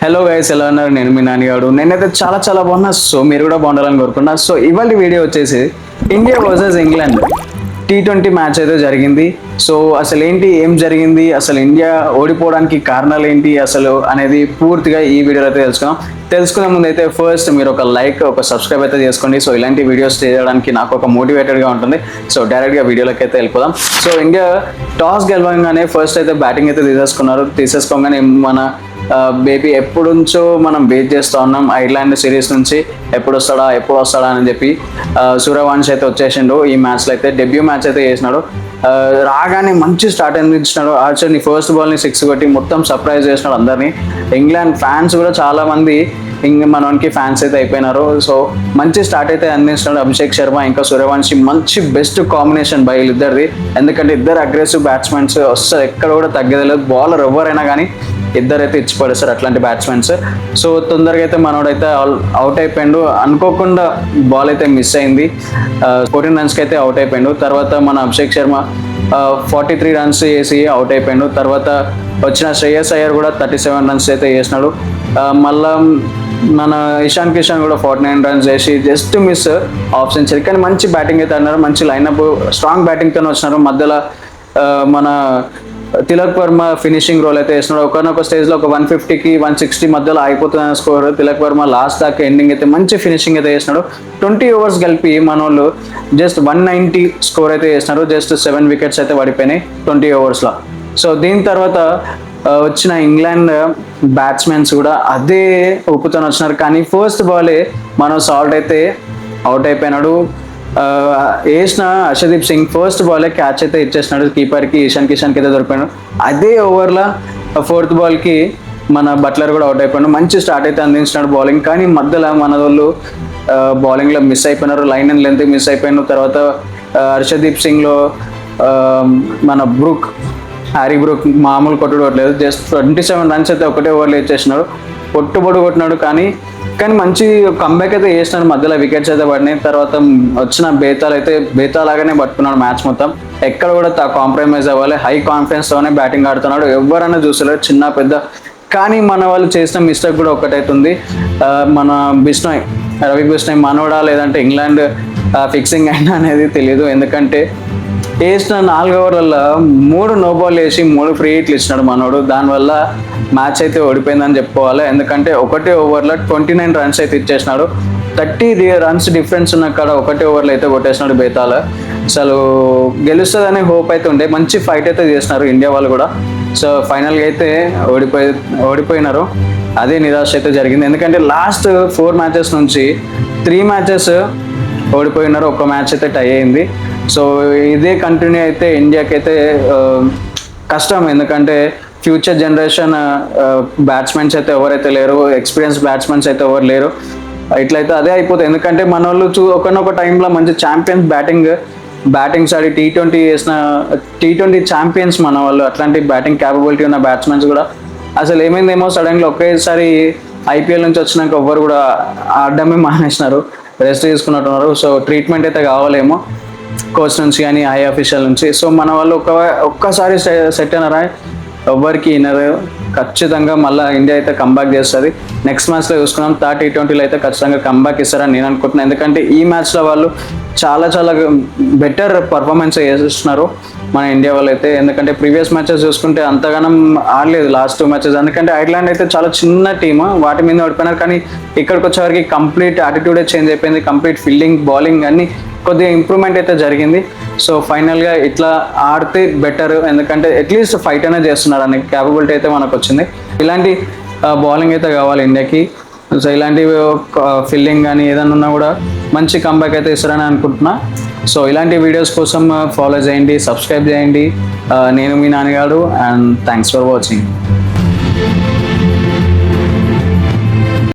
Hello guys, ఎలా ఉన్నారు? నేను మీ నానిగాడు. నేనైతే చాలా బాగున్నా. సో మీరు కూడా బాగుండాలని కోరుకున్నా. సో ఇవాళ వీడియో వచ్చేసి India versus England T20 match అయితే జరిగింది. సో అసలు ఏంటి, ఏం జరిగింది, అసలు ఇండియా ఓడిపోవడానికి కారణాలు ఏంటి అసలు అనేది పూర్తిగా ఈ వీడియోలో అయితే తెలుసుకునే ముందు అయితే ఫస్ట్ మీరు ఒక లైక్, ఒక సబ్స్క్రైబ్ అయితే చేసుకోండి. సో ఇలాంటి వీడియోస్ చేయడానికి నాకు ఒక మోటివేటెడ్గా ఉంటుంది. సో డైరెక్ట్గా వీడియోలోకి అయితే వెళ్ళిపోదాం. సో ఇండియా టాస్ గెలవగానే ఫస్ట్ అయితే బ్యాటింగ్ అయితే తీసేసుకోగానే మన బేబీ ఎప్పుడు నుంచో మనం వెయిట్ చేస్తూ ఉన్నాం ఐర్లాండ్ సిరీస్ నుంచి ఎప్పుడు వస్తాడా అని చెప్పి సూర్యవంశ్ అయితే వచ్చేసిండు. ఈ మ్యాచ్లో అయితే డెబ్యూ మ్యాచ్ అయితే చేసినాడు. రాగానే మంచి స్టార్ట్ అందించినాడు. ఆర్చర్ని ఫస్ట్ బాల్ని 6 కొట్టి మొత్తం సర్ప్రైజ్ చేసినాడు అందరినీ. ఇంగ్లాండ్ ఫ్యాన్స్ కూడా చాలామంది మనకి ఫ్యాన్స్ అయితే అయిపోయినారు. సో మంచి స్టార్ట్ అయితే అందించినాడు అభిషేక్ శర్మ ఇంకా సూర్యవంశి. మంచి బెస్ట్ కాంబినేషన్ బై ఇద్దరిది. ఎందుకంటే ఇద్దరు అగ్రెసివ్ బ్యాట్స్మెన్స్, వస్తారు ఎక్కడ కూడా తగ్గలేదు. బౌలర్ ఎవరైనా కానీ ఇద్దరైతే ఇచ్చి పడేస్తారు అట్లాంటి బ్యాట్స్మెన్స్. సో తొందరగా అయితే మనోడైతే అవుట్ అయిపోయాడు. అనుకోకుండా బాల్ అయితే మిస్ అయింది. 14 రన్స్కి అయితే అవుట్ అయిపోయాడు. తర్వాత మన అభిషేక్ శర్మ 43 రన్స్ చేసి అవుట్ అయిపోయాడు. తర్వాత వచ్చిన శ్రేయస్ అయ్యర్ కూడా 37 రన్స్ అయితే చేసినాడు. మళ్ళా మన ఇషాన్ కిషన్ కూడా 49 రన్స్ చేసి జస్ట్ మిస్ హాఫ్ సెంచరీ. కానీ మంచి బ్యాటింగ్ అయితే అన్నారు. మంచి లైనప్, స్ట్రాంగ్ బ్యాటింగ్తో వచ్చినారు. మధ్యలో మన తిలక్ వర్మ ఫినిషింగ్ రోల్ అయితే వేస్తున్నాడు. ఒకనొక స్టేజ్లో ఒక 150కి 160 మధ్యలో అయిపోతుందన్న స్కోర్. తిలక్ వర్మ లాస్ట్ దాకా ఎండింగ్ అయితే మంచి ఫినిషింగ్ అయితే చేసినాడు. 20 ఓవర్స్ కలిపి మన వాళ్ళు జస్ట్ 190 స్కోర్ అయితే చేసినారు. జస్ట్ 7 వికెట్స్ అయితే పడిపోయినాయి 20 ఓవర్స్లో. సో దీని తర్వాత వచ్చిన ఇంగ్లాండ్ బ్యాట్స్మెన్స్ కూడా అదే ఊపుతో వచ్చినారు. కానీ ఫస్ట్ బాలే మన సాల్ట్ అయితే అవుట్ అయిపోయినాడు. వేసిన హర్షదీప్ సింగ్ ఫస్ట్ బాలే క్యాచ్ అయితే ఇచ్చేసినాడు కీపర్కి, ఇషాన్ కిషన్కి అయితే దొరికిపోయాడు. అదే ఓవర్లో 4th బాల్కి మన బట్లర్ కూడా అవుట్ అయిపోయాడు. మంచి స్టార్ట్ అయితే అందించినాడు బౌలింగ్. కానీ మధ్యలో మన వాళ్ళు బౌలింగ్లో మిస్ అయిపోయినారు. లైన్ అండ్ లెంత్ మిస్ అయిపోయిన తర్వాత హర్షదీప్ సింగ్లో మన హ్యారీ బ్రూక్ మామూలు కొట్టలేదు. జస్ట్ 27 రన్స్ అయితే ఒకటే ఓవర్లో ఇచ్చేసినాడు. కొట్టినాడు. కానీ మంచి కంబ్యాక్ అయితే చేసినాడు. మధ్యలో వికెట్స్ అయితే పడినాయి. తర్వాత వచ్చిన బేతాలాగానే పట్టుకున్నాడు మ్యాచ్ మొత్తం. ఎక్కడ కూడా కాంప్రమైజ్ అవ్వాలి. హై కాన్ఫిడెన్స్తోనే బ్యాటింగ్ ఆడుతున్నాడు. ఎవరైనా చూసలేరు, చిన్న పెద్ద. కానీ మన వాళ్ళు చేసిన మిస్టేక్ కూడా ఒకటైతుంది. మన రవి బిష్నాయ్ మనోడా లేదంటే ఇంగ్లాండ్ ఫిక్సింగ్ అయినా అనేది తెలియదు. ఎందుకంటే వేసిన 4 ఓవర్లలో 3 నో బాల్ వేసి 3 ఫ్రీ హిట్లు ఇచ్చినాడు మనోడు. దానివల్ల మ్యాచ్ అయితే ఓడిపోయిందని చెప్పుకోవాలి. ఎందుకంటే ఒకటే ఓవర్లో 29 రన్స్ అయితే ఇచ్చేసినాడు. 30 రన్స్ డిఫరెన్స్ ఉన్న కాడ ఒకటే ఓవర్లో అయితే కొట్టేసినాడు బేతాల్. అసలు గెలుస్తుందనే హోప్ అయితే ఉండే. మంచి ఫైట్ అయితే చేసినారు ఇండియా వాళ్ళు కూడా. సో ఫైనల్గా అయితే ఓడిపోయినారు. అదే నిరాశ అయితే జరిగింది. ఎందుకంటే లాస్ట్ 4 మ్యాచెస్ నుంచి 3 మ్యాచెస్ ఓడిపోయినారు. ఒక మ్యాచ్ అయితే టై అయింది. సో ఇదే కంటిన్యూ అయితే ఇండియాకి అయితే కష్టం. ఎందుకంటే ఫ్యూచర్ జనరేషన్ బ్యాట్స్మెన్స్ అయితే ఎవరైతే లేరు, ఎక్స్పీరియన్స్ బ్యాట్స్మెన్స్ అయితే ఎవరు లేరు. ఇట్లయితే అదే అయిపోతుంది. ఎందుకంటే మన వాళ్ళు ఒకనొక టైంలో మంచి ఛాంపియన్స్ బ్యాటింగ్స్ ఆడి T20 ఛాంపియన్స్ మన వాళ్ళు. అట్లాంటి బ్యాటింగ్ క్యాపబిలిటీ ఉన్న బ్యాట్స్మెన్స్ కూడా అసలు ఏమైందేమో సడన్గా ఒకేసారి ఐపీఎల్ నుంచి వచ్చినాక ఎవ్వరు కూడా ఆడడమే మానేసినారు, రెస్ట్ తీసుకున్నట్టున్నారు. సో ట్రీట్మెంట్ అయితే కావాలేమో కోచ్ నుంచి కానీ హై అఫీషియల్ నుంచి. సో మన వాళ్ళు ఒక్కసారి సెట్ అయినారా ఎవ్వరికి వినరు. ఖచ్చితంగా మళ్ళీ ఇండియా అయితే కంబ్యాక్ చేస్తుంది. నెక్స్ట్ మ్యాచ్లో చూసుకున్నాం. T20లో అయితే ఖచ్చితంగా కంబ్యాక్ ఇస్తారని నేను అనుకుంటున్నాను. ఎందుకంటే ఈ మ్యాచ్లో వాళ్ళు చాలా బెటర్ పర్ఫార్మెన్స్ చేస్తున్నారు మన ఇండియా వాళ్ళు అయితే. ఎందుకంటే ప్రీవియస్ మ్యాచెస్ చూసుకుంటే అంతగానం ఆడలేదు లాస్ట్ 2 మ్యాచెస్. ఎందుకంటే ఐర్లాండ్ అయితే చాలా చిన్న టీమ్, వాటి మీద ఓడిపోయినారు. కానీ ఇక్కడికి వచ్చేవరకు కంప్లీట్ యాటిట్యూడే చేంజ్ అయిపోయింది. కంప్లీట్ ఫీల్డింగ్, బౌలింగ్ అన్ని కొద్దిగా ఇంప్రూవ్మెంట్ అయితే జరిగింది. సో ఫైనల్గా ఇట్లా ఆడితే బెటర్. ఎందుకంటే అట్లీస్ట్ ఫైట్ అనేది చేస్తున్నారు అనే క్యాపబిలిటీ అయితే మనకు వచ్చింది. ఇలాంటి బౌలింగ్ అయితే కావాలి ఇండియాకి. సో ఇలాంటి ఫీల్డింగ్ కానీ ఏదైనా ఉన్నా కూడా మంచి కంబ్యాక్ అయితే ఇస్తారని అనుకుంటున్నా. సో ఇలాంటి వీడియోస్ కోసం ఫాలో చేయండి, సబ్స్క్రైబ్ చేయండి. నేను మీ నాన్నగారు, అండ్ థ్యాంక్స్ ఫర్ వాచింగ్.